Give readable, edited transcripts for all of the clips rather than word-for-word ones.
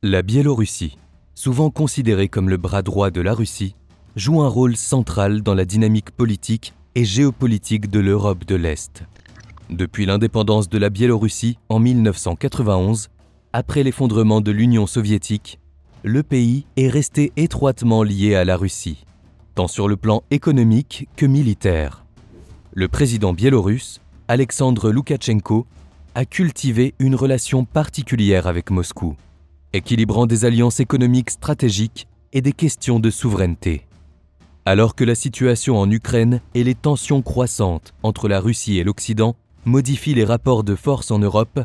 La Biélorussie, souvent considérée comme le bras droit de la Russie, joue un rôle central dans la dynamique politique et géopolitique de l'Europe de l'Est. Depuis l'indépendance de la Biélorussie en 1991, après l'effondrement de l'Union soviétique, le pays est resté étroitement lié à la Russie, tant sur le plan économique que militaire. Le président biélorusse, Alexandre Loukachenko, a cultivé une relation particulière avec Moscou, équilibrant des alliances économiques stratégiques et des questions de souveraineté. Alors que la situation en Ukraine et les tensions croissantes entre la Russie et l'Occident modifient les rapports de force en Europe,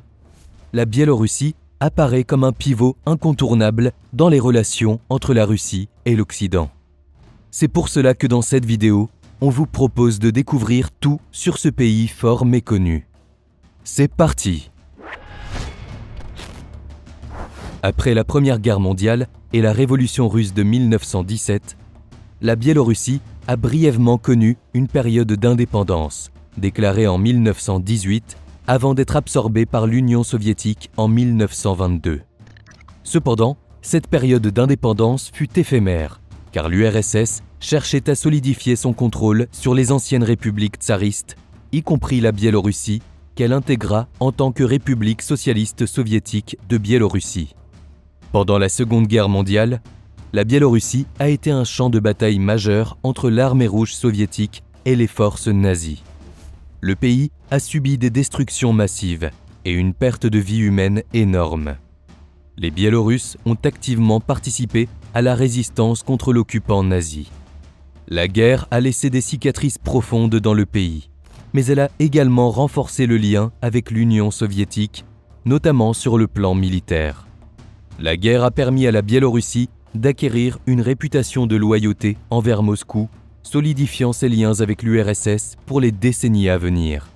la Biélorussie apparaît comme un pivot incontournable dans les relations entre la Russie et l'Occident. C'est pour cela que dans cette vidéo, on vous propose de découvrir tout sur ce pays fort méconnu. C'est parti! Après la Première Guerre mondiale et la Révolution russe de 1917, la Biélorussie a brièvement connu une période d'indépendance, déclarée en 1918, avant d'être absorbée par l'Union soviétique en 1922. Cependant, cette période d'indépendance fut éphémère, car l'URSS cherchait à solidifier son contrôle sur les anciennes républiques tsaristes, y compris la Biélorussie, qu'elle intégra en tant que République socialiste soviétique de Biélorussie. Pendant la Seconde Guerre mondiale, la Biélorussie a été un champ de bataille majeur entre l'armée rouge soviétique et les forces nazies. Le pays a subi des destructions massives et une perte de vie humaine énorme. Les Biélorusses ont activement participé à la résistance contre l'occupant nazi. La guerre a laissé des cicatrices profondes dans le pays, mais elle a également renforcé le lien avec l'Union soviétique, notamment sur le plan militaire. La guerre a permis à la Biélorussie d'acquérir une réputation de loyauté envers Moscou, solidifiant ses liens avec l'URSS pour les décennies à venir.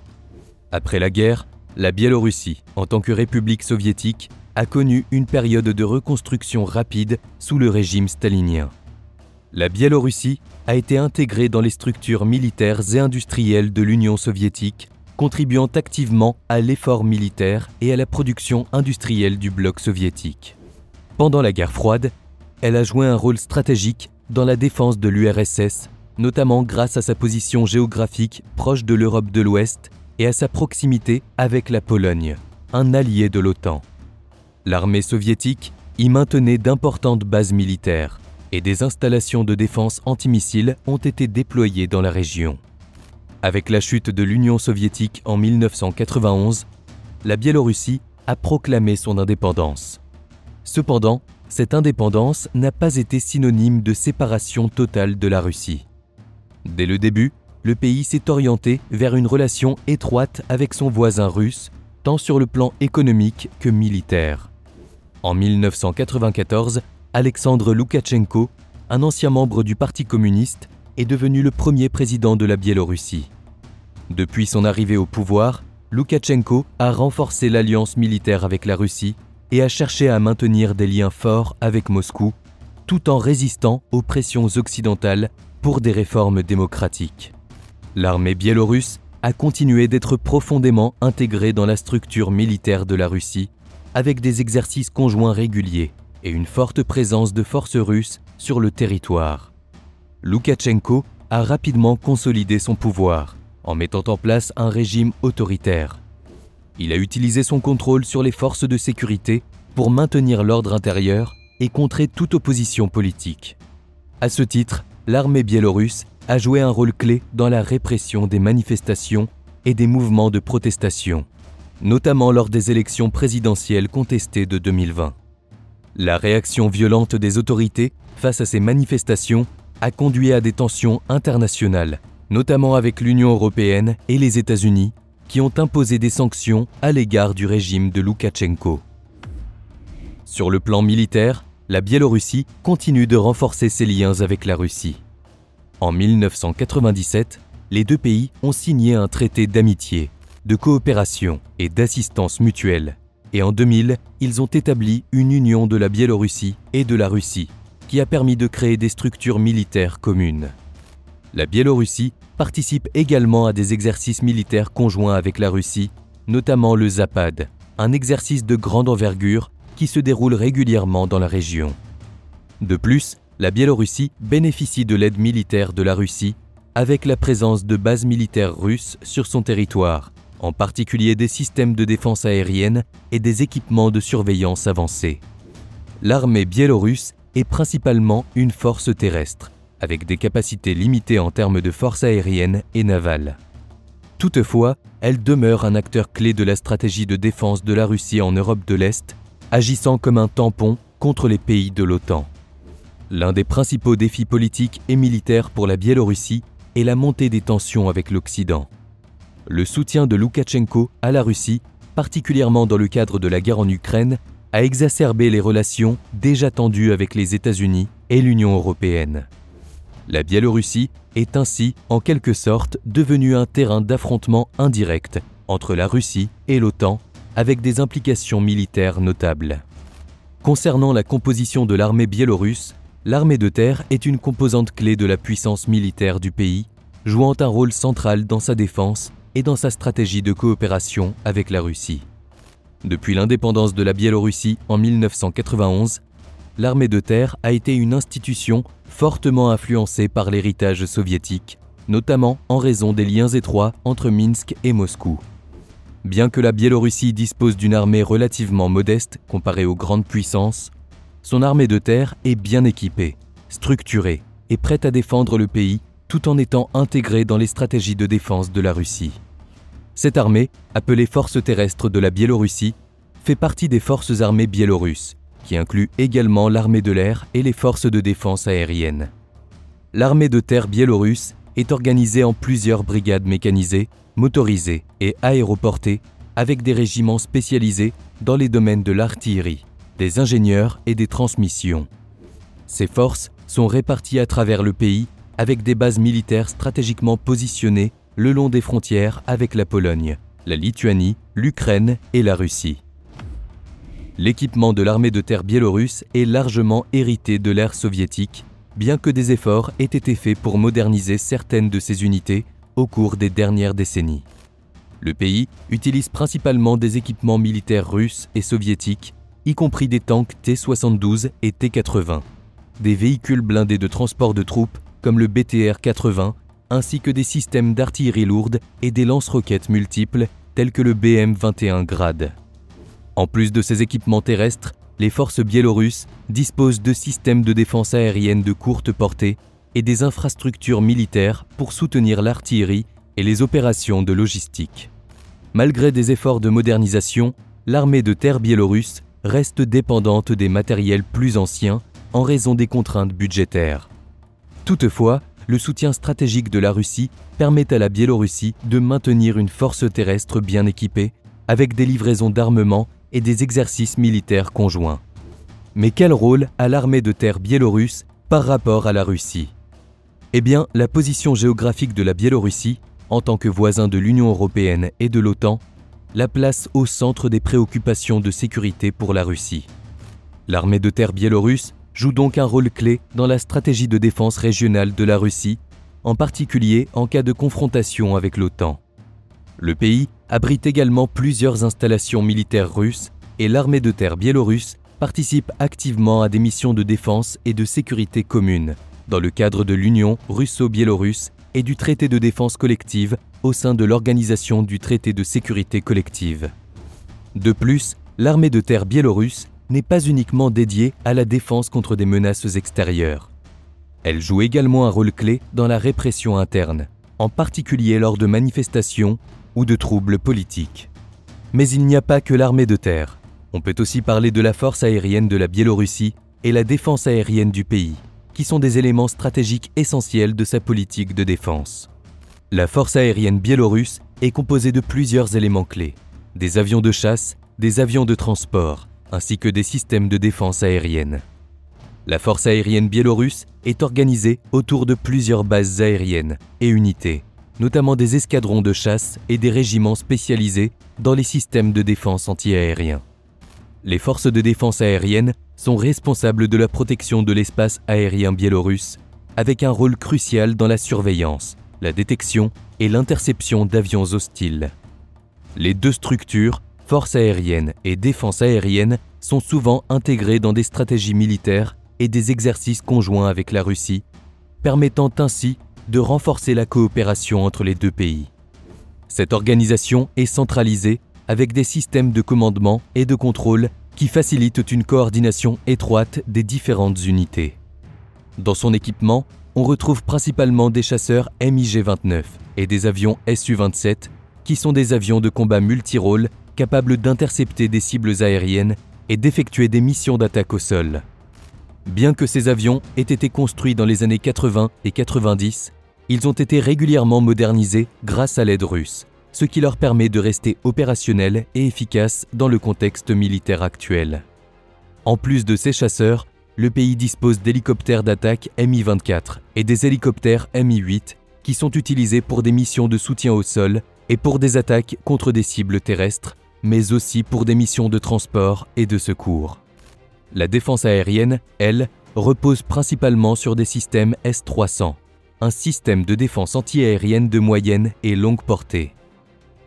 Après la guerre, la Biélorussie, en tant que république soviétique, a connu une période de reconstruction rapide sous le régime stalinien. La Biélorussie a été intégrée dans les structures militaires et industrielles de l'Union soviétique, contribuant activement à l'effort militaire et à la production industrielle du bloc soviétique. Pendant la guerre froide, elle a joué un rôle stratégique dans la défense de l'URSS, notamment grâce à sa position géographique proche de l'Europe de l'Ouest et à sa proximité avec la Pologne, un allié de l'OTAN. L'armée soviétique y maintenait d'importantes bases militaires et des installations de défense antimissiles ont été déployées dans la région. Avec la chute de l'Union soviétique en 1991, la Biélorussie a proclamé son indépendance. Cependant, cette indépendance n'a pas été synonyme de séparation totale de la Russie. Dès le début, le pays s'est orienté vers une relation étroite avec son voisin russe, tant sur le plan économique que militaire. En 1994, Alexandre Loukachenko, un ancien membre du Parti communiste, est devenu le premier président de la Biélorussie. Depuis son arrivée au pouvoir, Loukachenko a renforcé l'alliance militaire avec la Russie et a cherché à maintenir des liens forts avec Moscou, tout en résistant aux pressions occidentales pour des réformes démocratiques. L'armée biélorusse a continué d'être profondément intégrée dans la structure militaire de la Russie, avec des exercices conjoints réguliers et une forte présence de forces russes sur le territoire. Loukachenko a rapidement consolidé son pouvoir en mettant en place un régime autoritaire. Il a utilisé son contrôle sur les forces de sécurité pour maintenir l'ordre intérieur et contrer toute opposition politique. À ce titre, l'armée biélorusse a joué un rôle clé dans la répression des manifestations et des mouvements de protestation, notamment lors des élections présidentielles contestées de 2020. La réaction violente des autorités face à ces manifestations a conduit à des tensions internationales, notamment avec l'Union européenne et les États-Unis, qui ont imposé des sanctions à l'égard du régime de Loukachenko. Sur le plan militaire, la Biélorussie continue de renforcer ses liens avec la Russie. En 1997, les deux pays ont signé un traité d'amitié, de coopération et d'assistance mutuelle. Et en 2000, ils ont établi une union de la Biélorussie et de la Russie, qui a permis de créer des structures militaires communes. La Biélorussie participe également à des exercices militaires conjoints avec la Russie, notamment le Zapad, un exercice de grande envergure qui se déroulent régulièrement dans la région. De plus, la Biélorussie bénéficie de l'aide militaire de la Russie avec la présence de bases militaires russes sur son territoire, en particulier des systèmes de défense aérienne et des équipements de surveillance avancés. L'armée biélorusse est principalement une force terrestre, avec des capacités limitées en termes de force aérienne et navale. Toutefois, elle demeure un acteur clé de la stratégie de défense de la Russie en Europe de l'Est, agissant comme un tampon contre les pays de l'OTAN. L'un des principaux défis politiques et militaires pour la Biélorussie est la montée des tensions avec l'Occident. Le soutien de Loukachenko à la Russie, particulièrement dans le cadre de la guerre en Ukraine, a exacerbé les relations déjà tendues avec les États-Unis et l'Union européenne. La Biélorussie est ainsi, en quelque sorte, devenue un terrain d'affrontement indirect entre la Russie et l'OTAN, avec des implications militaires notables. Concernant la composition de l'armée biélorusse, l'armée de terre est une composante clé de la puissance militaire du pays, jouant un rôle central dans sa défense et dans sa stratégie de coopération avec la Russie. Depuis l'indépendance de la Biélorussie en 1991, l'armée de terre a été une institution fortement influencée par l'héritage soviétique, notamment en raison des liens étroits entre Minsk et Moscou. Bien que la Biélorussie dispose d'une armée relativement modeste comparée aux grandes puissances, son armée de terre est bien équipée, structurée et prête à défendre le pays tout en étant intégrée dans les stratégies de défense de la Russie. Cette armée, appelée Forces terrestres de la Biélorussie, fait partie des forces armées biélorusses, qui inclut également l'armée de l'air et les forces de défense aérienne. L'armée de terre biélorusse est organisée en plusieurs brigades mécanisées, motorisées et aéroportées, avec des régiments spécialisés dans les domaines de l'artillerie, des ingénieurs et des transmissions. Ces forces sont réparties à travers le pays avec des bases militaires stratégiquement positionnées le long des frontières avec la Pologne, la Lituanie, l'Ukraine et la Russie. L'équipement de l'armée de terre biélorusse est largement hérité de l'ère soviétique, bien que des efforts aient été faits pour moderniser certaines de ces unités au cours des dernières décennies. Le pays utilise principalement des équipements militaires russes et soviétiques, y compris des tanks T-72 et T-80, des véhicules blindés de transport de troupes comme le BTR-80, ainsi que des systèmes d'artillerie lourde et des lance-roquettes multiples tels que le BM-21 Grad. En plus de ces équipements terrestres, les forces biélorusses disposent de systèmes de défense aérienne de courte portée et des infrastructures militaires pour soutenir l'artillerie et les opérations de logistique. Malgré des efforts de modernisation, l'armée de terre biélorusse reste dépendante des matériels plus anciens en raison des contraintes budgétaires. Toutefois, le soutien stratégique de la Russie permet à la Biélorussie de maintenir une force terrestre bien équipée, avec des livraisons d'armement et des exercices militaires conjoints. Mais quel rôle a l'armée de terre biélorusse par rapport à la Russie? Eh bien, la position géographique de la Biélorussie, en tant que voisin de l'Union européenne et de l'OTAN, la place au centre des préoccupations de sécurité pour la Russie. L'armée de terre biélorusse joue donc un rôle clé dans la stratégie de défense régionale de la Russie, en particulier en cas de confrontation avec l'OTAN. Le pays abrite également plusieurs installations militaires russes et l'armée de terre biélorusse participe activement à des missions de défense et de sécurité communes, dans le cadre de l'Union russo-biélorusse et du traité de défense collective au sein de l'Organisation du traité de sécurité collective. De plus, l'armée de terre biélorusse n'est pas uniquement dédiée à la défense contre des menaces extérieures. Elle joue également un rôle clé dans la répression interne, en particulier lors de manifestations ou de troubles politiques. Mais il n'y a pas que l'armée de terre. On peut aussi parler de la force aérienne de la Biélorussie et la défense aérienne du pays, qui sont des éléments stratégiques essentiels de sa politique de défense. La force aérienne biélorusse est composée de plusieurs éléments clés, des avions de chasse, des avions de transport, ainsi que des systèmes de défense aérienne. La force aérienne biélorusse est organisée autour de plusieurs bases aériennes et unités, notamment des escadrons de chasse et des régiments spécialisés dans les systèmes de défense antiaériens. Les forces de défense aérienne sont responsables de la protection de l'espace aérien biélorusse, avec un rôle crucial dans la surveillance, la détection et l'interception d'avions hostiles. Les deux structures forces aériennes et défense aérienne sont souvent intégrées dans des stratégies militaires et des exercices conjoints avec la Russie, permettant ainsi de renforcer la coopération entre les deux pays. Cette organisation est centralisée avec des systèmes de commandement et de contrôle qui facilitent une coordination étroite des différentes unités. Dans son équipement, on retrouve principalement des chasseurs MiG-29 et des avions Su-27 qui sont des avions de combat multirôles capables d'intercepter des cibles aériennes et d'effectuer des missions d'attaque au sol. Bien que ces avions aient été construits dans les années 80 et 90, ils ont été régulièrement modernisés grâce à l'aide russe, ce qui leur permet de rester opérationnels et efficaces dans le contexte militaire actuel. En plus de ces chasseurs, le pays dispose d'hélicoptères d'attaque Mi-24 et des hélicoptères Mi-8 qui sont utilisés pour des missions de soutien au sol et pour des attaques contre des cibles terrestres, mais aussi pour des missions de transport et de secours. La défense aérienne, elle, repose principalement sur des systèmes S-300, un système de défense antiaérienne de moyenne et longue portée.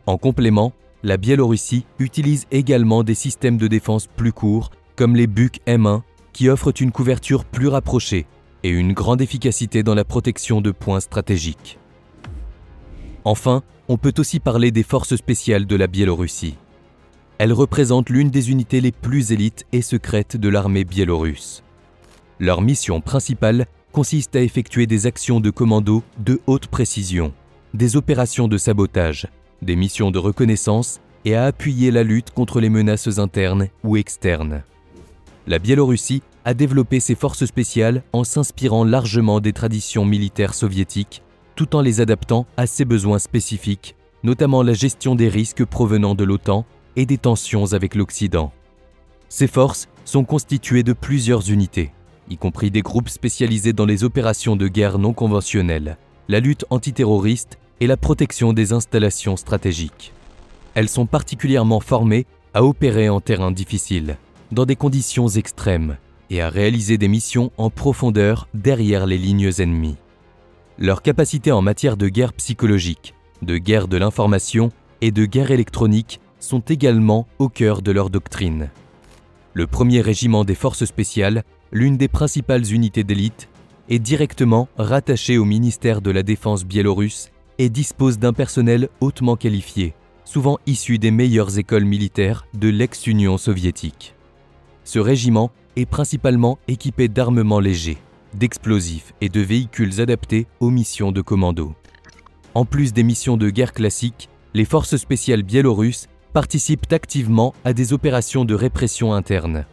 En complément, la Biélorussie utilise également des systèmes de défense plus courts, comme les Buk M1, qui offrent une couverture plus rapprochée et une grande efficacité dans la protection de points stratégiques. Enfin, on peut aussi parler des forces spéciales de la Biélorussie. Elles représentent l'une des unités les plus élites et secrètes de l'armée biélorusse. Leur mission principale consiste à effectuer des actions de commando de haute précision, des opérations de sabotage, des missions de reconnaissance et à appuyer la lutte contre les menaces internes ou externes. La Biélorussie a développé ses forces spéciales en s'inspirant largement des traditions militaires soviétiques, tout en les adaptant à ses besoins spécifiques, notamment la gestion des risques provenant de l'OTAN et des tensions avec l'Occident. Ces forces sont constituées de plusieurs unités, y compris des groupes spécialisés dans les opérations de guerre non conventionnelles, la lutte antiterroriste et la protection des installations stratégiques. Elles sont particulièrement formées à opérer en terrain difficile, dans des conditions extrêmes, et à réaliser des missions en profondeur derrière les lignes ennemies. Leurs capacités en matière de guerre psychologique, de guerre de l'information et de guerre électronique sont également au cœur de leur doctrine. Le 1er régiment des forces spéciales, l'une des principales unités d'élite, est directement rattaché au ministère de la Défense biélorusse et dispose d'un personnel hautement qualifié, souvent issu des meilleures écoles militaires de l'ex-Union soviétique. Ce régiment est principalement équipé d'armements légers, d'explosifs et de véhicules adaptés aux missions de commando. En plus des missions de guerre classiques, les forces spéciales biélorusses participent activement à des opérations de répression interne.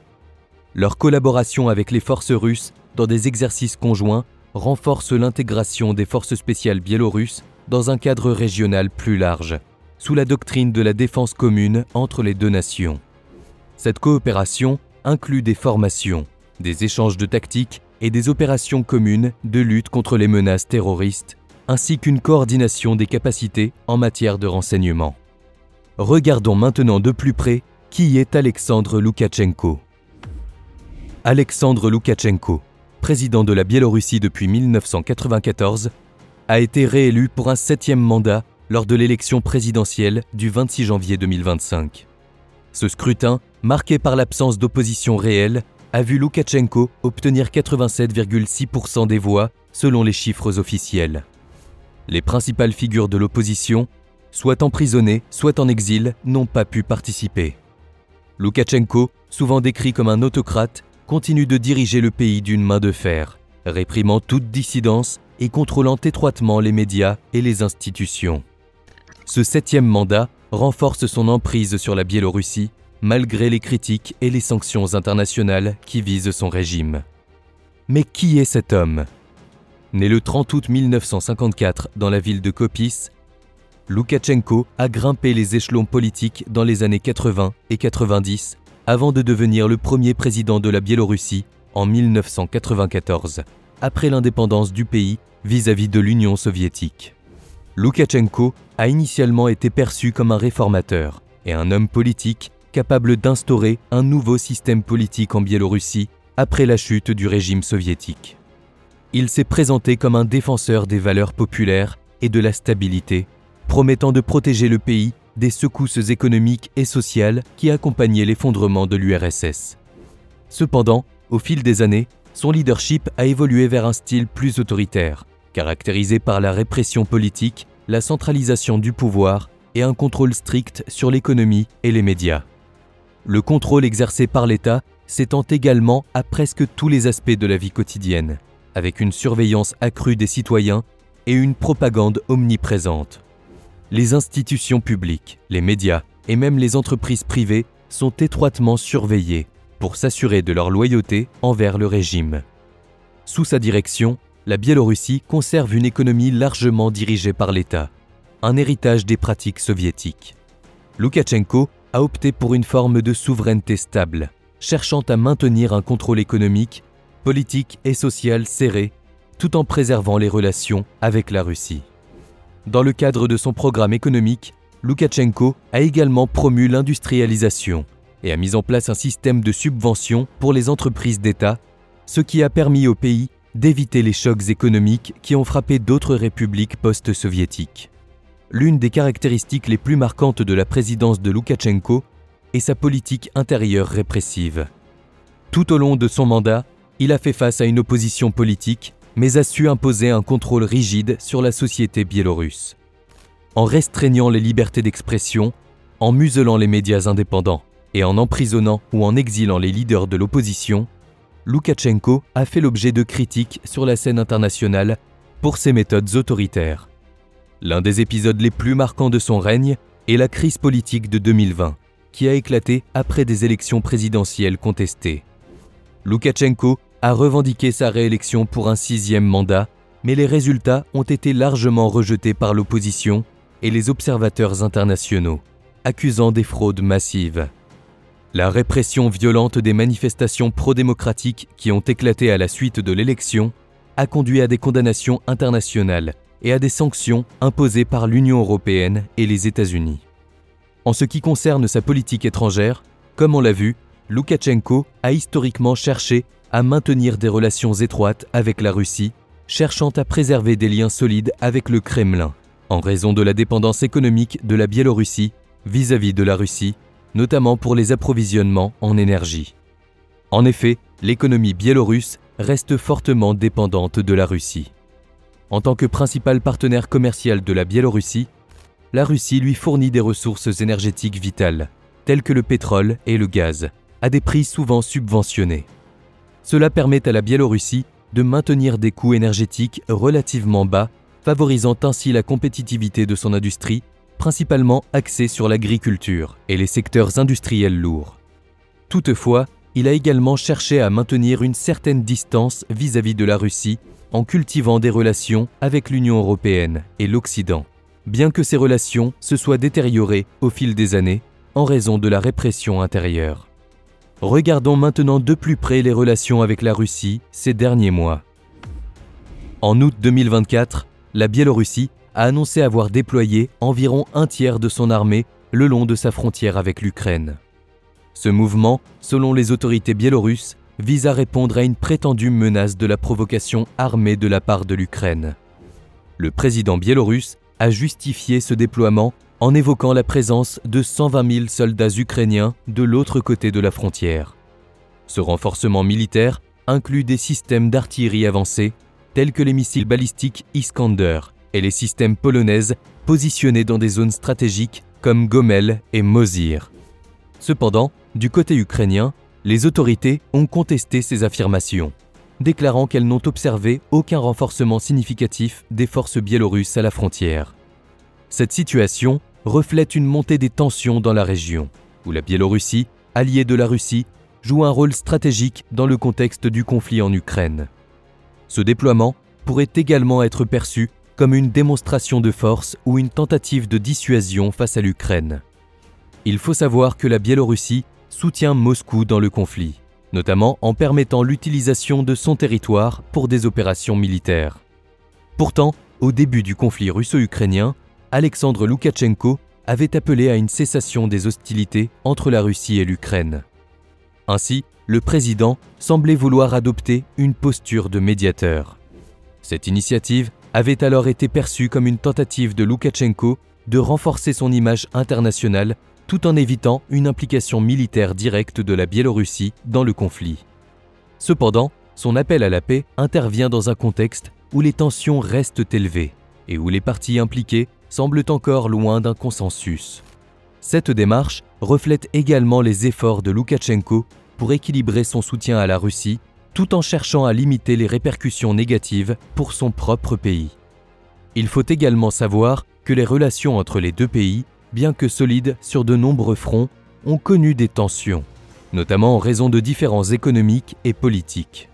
Leur collaboration avec les forces russes dans des exercices conjoints renforce l'intégration des forces spéciales biélorusses dans un cadre régional plus large, sous la doctrine de la défense commune entre les deux nations. Cette coopération inclut des formations, des échanges de tactiques et des opérations communes de lutte contre les menaces terroristes, ainsi qu'une coordination des capacités en matière de renseignement. Regardons maintenant de plus près qui est Alexandre Loukachenko. Alexandre Loukachenko, président de la Biélorussie depuis 1994, a été réélu pour un 7e mandat lors de l'élection présidentielle du 26 janvier 2025. Ce scrutin, marqué par l'absence d'opposition réelle, a vu Loukachenko obtenir 87,6% des voix selon les chiffres officiels. Les principales figures de l'opposition, soit emprisonnées, soit en exil, n'ont pas pu participer. Loukachenko, souvent décrit comme un autocrate, continue de diriger le pays d'une main de fer, réprimant toute dissidence et contrôlant étroitement les médias et les institutions. Ce 7e mandat renforce son emprise sur la Biélorussie, malgré les critiques et les sanctions internationales qui visent son régime. Mais qui est cet homme ? Né le 30 août 1954 dans la ville de Kopis, Loukachenko a grimpé les échelons politiques dans les années 80 et 90 avant de devenir le premier président de la Biélorussie en 1994, après l'indépendance du pays vis-à-vis de l'Union soviétique. Loukachenko a initialement été perçu comme un réformateur et un homme politique capable d'instaurer un nouveau système politique en Biélorussie après la chute du régime soviétique. Il s'est présenté comme un défenseur des valeurs populaires et de la stabilité, promettant de protéger le pays des secousses économiques et sociales qui accompagnaient l'effondrement de l'URSS. Cependant, au fil des années, son leadership a évolué vers un style plus autoritaire, caractérisé par la répression politique, la centralisation du pouvoir et un contrôle strict sur l'économie et les médias. Le contrôle exercé par l'État s'étend également à presque tous les aspects de la vie quotidienne, avec une surveillance accrue des citoyens et une propagande omniprésente. Les institutions publiques, les médias et même les entreprises privées sont étroitement surveillées pour s'assurer de leur loyauté envers le régime. Sous sa direction, la Biélorussie conserve une économie largement dirigée par l'État, un héritage des pratiques soviétiques. Loukachenko a opté pour une forme de souveraineté stable, cherchant à maintenir un contrôle économique, politique et social serré, tout en préservant les relations avec la Russie. Dans le cadre de son programme économique, Loukachenko a également promu l'industrialisation et a mis en place un système de subventions pour les entreprises d'État, ce qui a permis au pays d'éviter les chocs économiques qui ont frappé d'autres républiques post-soviétiques. L'une des caractéristiques les plus marquantes de la présidence de Loukachenko est sa politique intérieure répressive. Tout au long de son mandat, il a fait face à une opposition politique, mais a su imposer un contrôle rigide sur la société biélorusse. En restreignant les libertés d'expression, en muselant les médias indépendants et en emprisonnant ou en exilant les leaders de l'opposition, Loukachenko a fait l'objet de critiques sur la scène internationale pour ses méthodes autoritaires. L'un des épisodes les plus marquants de son règne est la crise politique de 2020, qui a éclaté après des élections présidentielles contestées. Loukachenko a revendiqué sa réélection pour un 6e mandat, mais les résultats ont été largement rejetés par l'opposition et les observateurs internationaux, accusant des fraudes massives. La répression violente des manifestations pro-démocratiques qui ont éclaté à la suite de l'élection a conduit à des condamnations internationales et à des sanctions imposées par l'Union européenne et les États-Unis. En ce qui concerne sa politique étrangère, comme on l'a vu, Loukachenko a historiquement cherché à maintenir des relations étroites avec la Russie, cherchant à préserver des liens solides avec le Kremlin, en raison de la dépendance économique de la Biélorussie vis-à-vis de la Russie, notamment pour les approvisionnements en énergie. En effet, l'économie biélorusse reste fortement dépendante de la Russie. En tant que principal partenaire commercial de la Biélorussie, la Russie lui fournit des ressources énergétiques vitales, telles que le pétrole et le gaz, à des prix souvent subventionnés. Cela permet à la Biélorussie de maintenir des coûts énergétiques relativement bas, favorisant ainsi la compétitivité de son industrie, principalement axée sur l'agriculture et les secteurs industriels lourds. Toutefois, il a également cherché à maintenir une certaine distance vis-à-vis de la Russie en cultivant des relations avec l'Union européenne et l'Occident, bien que ces relations se soient détériorées au fil des années en raison de la répression intérieure. Regardons maintenant de plus près les relations avec la Russie ces derniers mois. En août 2024, la Biélorussie a annoncé avoir déployé environ un tiers de son armée le long de sa frontière avec l'Ukraine. Ce mouvement, selon les autorités biélorusses, vise à répondre à une prétendue menace de la provocation armée de la part de l'Ukraine. Le président biélorusse a justifié ce déploiement en évoquant la présence de 120 000 soldats ukrainiens de l'autre côté de la frontière. Ce renforcement militaire inclut des systèmes d'artillerie avancés, tels que les missiles balistiques Iskander et les systèmes polonaises positionnés dans des zones stratégiques comme Gomel et Mozyr. Cependant, du côté ukrainien, les autorités ont contesté ces affirmations, déclarant qu'elles n'ont observé aucun renforcement significatif des forces biélorusses à la frontière. Cette situation reflète une montée des tensions dans la région, où la Biélorussie, alliée de la Russie, joue un rôle stratégique dans le contexte du conflit en Ukraine. Ce déploiement pourrait également être perçu comme une démonstration de force ou une tentative de dissuasion face à l'Ukraine. Il faut savoir que la Biélorussie soutient Moscou dans le conflit, notamment en permettant l'utilisation de son territoire pour des opérations militaires. Pourtant, au début du conflit russo-ukrainien, Alexandre Loukachenko avait appelé à une cessation des hostilités entre la Russie et l'Ukraine. Ainsi, le président semblait vouloir adopter une posture de médiateur. Cette initiative avait alors été perçue comme une tentative de Loukachenko de renforcer son image internationale tout en évitant une implication militaire directe de la Biélorussie dans le conflit. Cependant, son appel à la paix intervient dans un contexte où les tensions restent élevées et où les parties impliquées semblent encore loin d'un consensus. Cette démarche reflète également les efforts de Loukachenko pour équilibrer son soutien à la Russie tout en cherchant à limiter les répercussions négatives pour son propre pays. Il faut également savoir que les relations entre les deux pays, bien que solides sur de nombreux fronts, ont connu des tensions, notamment en raison de différends économiques et politiques.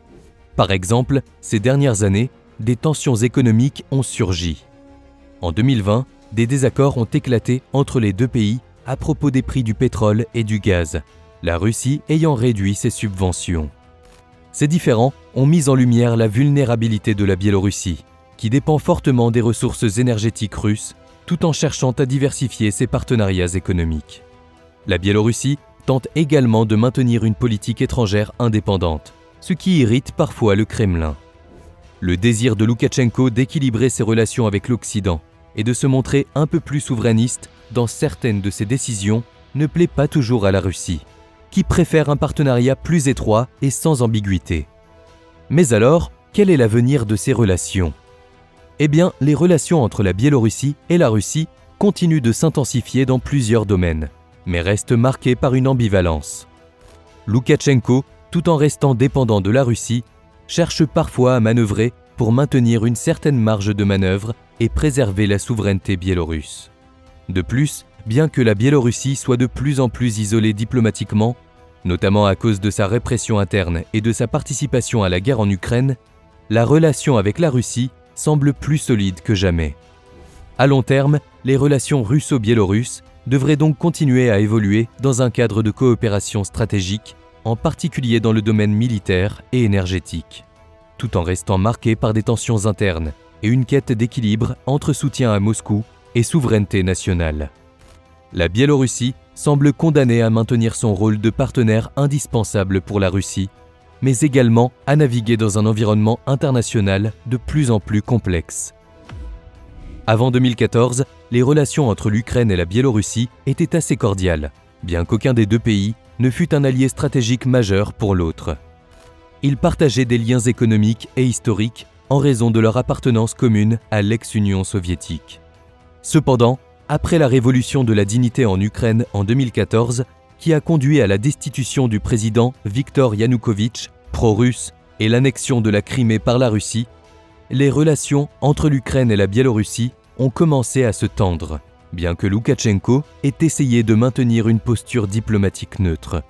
Par exemple, ces dernières années, des tensions économiques ont surgi. En 2020, des désaccords ont éclaté entre les deux pays à propos des prix du pétrole et du gaz, la Russie ayant réduit ses subventions. Ces différends ont mis en lumière la vulnérabilité de la Biélorussie, qui dépend fortement des ressources énergétiques russes, tout en cherchant à diversifier ses partenariats économiques. La Biélorussie tente également de maintenir une politique étrangère indépendante, ce qui irrite parfois le Kremlin. Le désir de Loukachenko d'équilibrer ses relations avec l'Occident et de se montrer un peu plus souverainiste dans certaines de ses décisions ne plaît pas toujours à la Russie, qui préfère un partenariat plus étroit et sans ambiguïté. Mais alors, quel est l'avenir de ces relations ? Eh bien, les relations entre la Biélorussie et la Russie continuent de s'intensifier dans plusieurs domaines, mais restent marquées par une ambivalence. Loukachenko, tout en restant dépendant de la Russie, cherche parfois à manœuvrer pour maintenir une certaine marge de manœuvre et préserver la souveraineté biélorusse. De plus, bien que la Biélorussie soit de plus en plus isolée diplomatiquement, notamment à cause de sa répression interne et de sa participation à la guerre en Ukraine, la relation avec la Russie semble plus solide que jamais. À long terme, les relations russo-biélorusses devraient donc continuer à évoluer dans un cadre de coopération stratégique, en particulier dans le domaine militaire et énergétique, tout en restant marquées par des tensions internes et une quête d'équilibre entre soutien à Moscou et souveraineté nationale. La Biélorussie semble condamnée à maintenir son rôle de partenaire indispensable pour la Russie, mais également à naviguer dans un environnement international de plus en plus complexe. Avant 2014, les relations entre l'Ukraine et la Biélorussie étaient assez cordiales, bien qu'aucun des deux pays ne fût un allié stratégique majeur pour l'autre. Ils partageaient des liens économiques et historiques en raison de leur appartenance commune à l'ex-Union soviétique. Cependant, après la révolution de la dignité en Ukraine en 2014, qui a conduit à la destitution du président Viktor Yanukovych, pro-russe, et l'annexion de la Crimée par la Russie, les relations entre l'Ukraine et la Biélorussie ont commencé à se tendre, bien que Loukachenko ait essayé de maintenir une posture diplomatique neutre.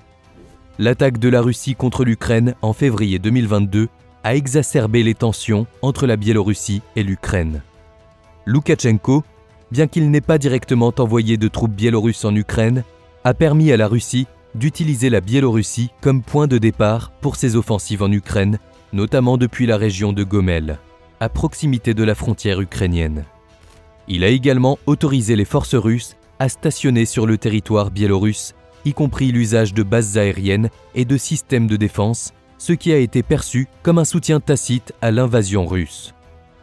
L'attaque de la Russie contre l'Ukraine en février 2022 a exacerbé les tensions entre la Biélorussie et l'Ukraine. Loukachenko, bien qu'il n'ait pas directement envoyé de troupes biélorusses en Ukraine, a permis à la Russie d'utiliser la Biélorussie comme point de départ pour ses offensives en Ukraine, notamment depuis la région de Gomel, à proximité de la frontière ukrainienne. Il a également autorisé les forces russes à stationner sur le territoire biélorusse, y compris l'usage de bases aériennes et de systèmes de défense, ce qui a été perçu comme un soutien tacite à l'invasion russe.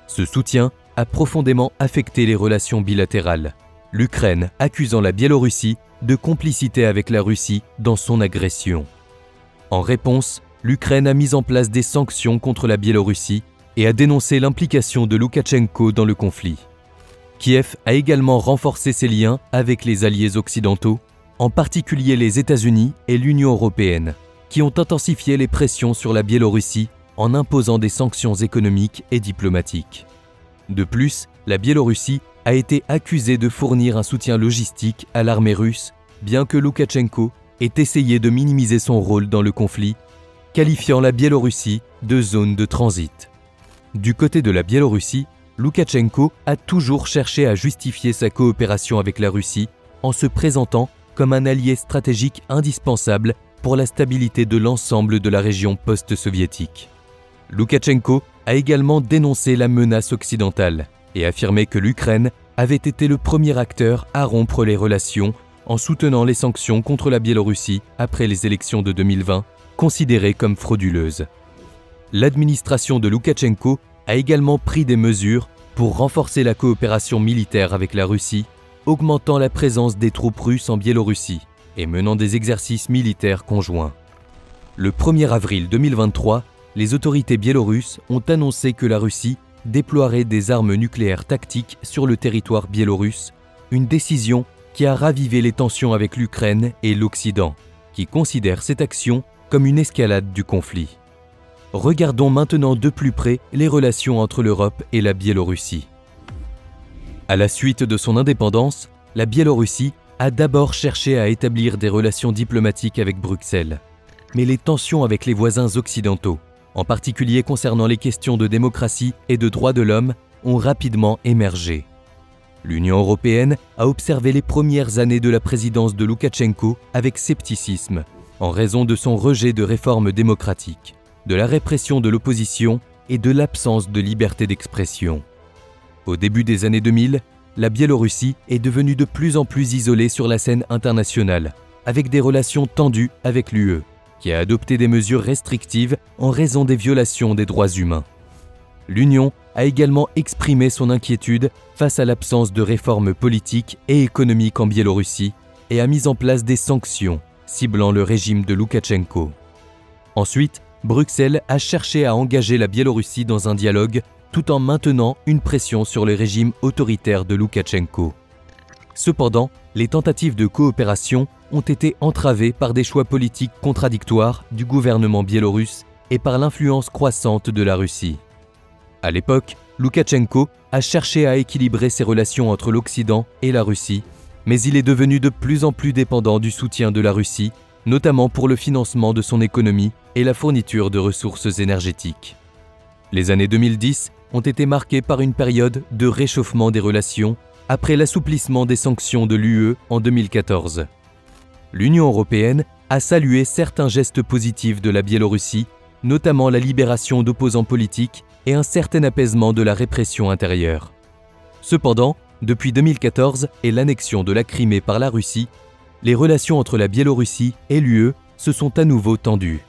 Ce soutien a profondément affecté les relations bilatérales, l'Ukraine accusant la Biélorussie de complicité avec la Russie dans son agression. En réponse, l'Ukraine a mis en place des sanctions contre la Biélorussie et a dénoncé l'implication de Loukachenko dans le conflit. Kiev a également renforcé ses liens avec les alliés occidentaux, en particulier les États-Unis et l'Union européenne, qui ont intensifié les pressions sur la Biélorussie en imposant des sanctions économiques et diplomatiques. De plus, la Biélorussie a été accusée de fournir un soutien logistique à l'armée russe, bien que Loukachenko ait essayé de minimiser son rôle dans le conflit, qualifiant la Biélorussie de zone de transit. Du côté de la Biélorussie, Loukachenko a toujours cherché à justifier sa coopération avec la Russie en se présentant comme un allié stratégique indispensable pour la stabilité de l'ensemble de la région post-soviétique. Loukachenko a également dénoncé la menace occidentale et affirmé que l'Ukraine avait été le premier acteur à rompre les relations en soutenant les sanctions contre la Biélorussie après les élections de 2020, considérées comme frauduleuses. L'administration de Loukachenko a également pris des mesures pour renforcer la coopération militaire avec la Russie, augmentant la présence des troupes russes en Biélorussie et menant des exercices militaires conjoints. Le 1er avril 2023, les autorités biélorusses ont annoncé que la Russie déploierait des armes nucléaires tactiques sur le territoire biélorusse, une décision qui a ravivé les tensions avec l'Ukraine et l'Occident, qui considère cette action comme une escalade du conflit. Regardons maintenant de plus près les relations entre l'Europe et la Biélorussie. À la suite de son indépendance, la Biélorussie a d'abord cherché à établir des relations diplomatiques avec Bruxelles. Mais les tensions avec les voisins occidentaux, en particulier concernant les questions de démocratie et de droits de l'homme, ont rapidement émergé. L'Union européenne a observé les premières années de la présidence de Loukachenko avec scepticisme, en raison de son rejet de réformes démocratiques, de la répression de l'opposition et de l'absence de liberté d'expression. Au début des années 2000, la Biélorussie est devenue de plus en plus isolée sur la scène internationale, avec des relations tendues avec l'UE, qui a adopté des mesures restrictives en raison des violations des droits humains. L'Union a également exprimé son inquiétude face à l'absence de réformes politiques et économiques en Biélorussie et a mis en place des sanctions ciblant le régime de Loukachenko. Ensuite, Bruxelles a cherché à engager la Biélorussie dans un dialogue tout en maintenant une pression sur le régime autoritaire de Loukachenko. Cependant, les tentatives de coopération ont été entravées par des choix politiques contradictoires du gouvernement biélorusse et par l'influence croissante de la Russie. À l'époque, Loukachenko a cherché à équilibrer ses relations entre l'Occident et la Russie, mais il est devenu de plus en plus dépendant du soutien de la Russie, notamment pour le financement de son économie et la fourniture de ressources énergétiques. Les années 2010 ont été marquées par une période de réchauffement des relations après l'assouplissement des sanctions de l'UE en 2014. L'Union européenne a salué certains gestes positifs de la Biélorussie, notamment la libération d'opposants politiques et un certain apaisement de la répression intérieure. Cependant, depuis 2014 et l'annexion de la Crimée par la Russie, les relations entre la Biélorussie et l'UE se sont à nouveau tendues.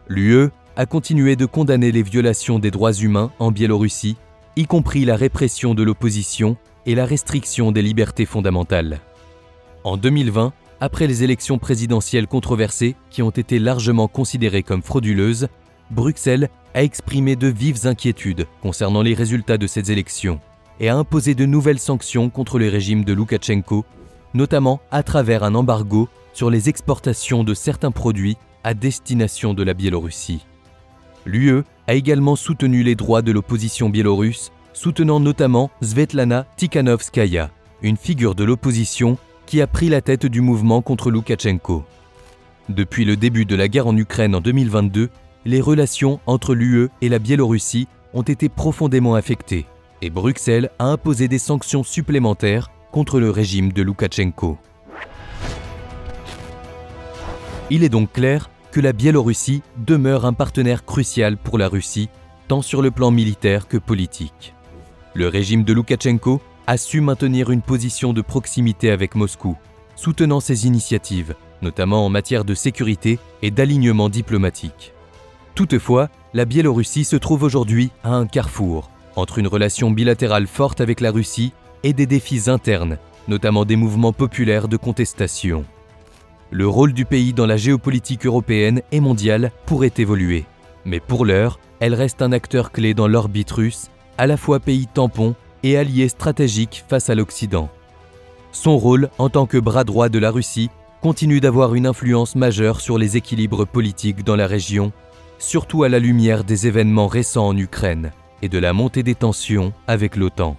L'UE a continué de condamner les violations des droits humains en Biélorussie, y compris la répression de l'opposition et la restriction des libertés fondamentales. En 2020, après les élections présidentielles controversées qui ont été largement considérées comme frauduleuses, Bruxelles a exprimé de vives inquiétudes concernant les résultats de ces élections et a imposé de nouvelles sanctions contre le régime de Loukachenko, notamment à travers un embargo sur les exportations de certains produits à destination de la Biélorussie. L'UE a également soutenu les droits de l'opposition biélorusse, soutenant notamment Svetlana Tikhanovskaya, une figure de l'opposition qui a pris la tête du mouvement contre Loukachenko. Depuis le début de la guerre en Ukraine en 2022, les relations entre l'UE et la Biélorussie ont été profondément affectées et Bruxelles a imposé des sanctions supplémentaires contre le régime de Loukachenko. Il est donc clair que la Biélorussie demeure un partenaire crucial pour la Russie, tant sur le plan militaire que politique. Le régime de Loukachenko a su maintenir une position de proximité avec Moscou, soutenant ses initiatives, notamment en matière de sécurité et d'alignement diplomatique. Toutefois, la Biélorussie se trouve aujourd'hui à un carrefour, entre une relation bilatérale forte avec la Russie et des défis internes, notamment des mouvements populaires de contestation. Le rôle du pays dans la géopolitique européenne et mondiale pourrait évoluer, mais pour l'heure, elle reste un acteur clé dans l'orbite russe, à la fois pays tampon et allié stratégique face à l'Occident. Son rôle en tant que bras droit de la Russie continue d'avoir une influence majeure sur les équilibres politiques dans la région, surtout à la lumière des événements récents en Ukraine et de la montée des tensions avec l'OTAN.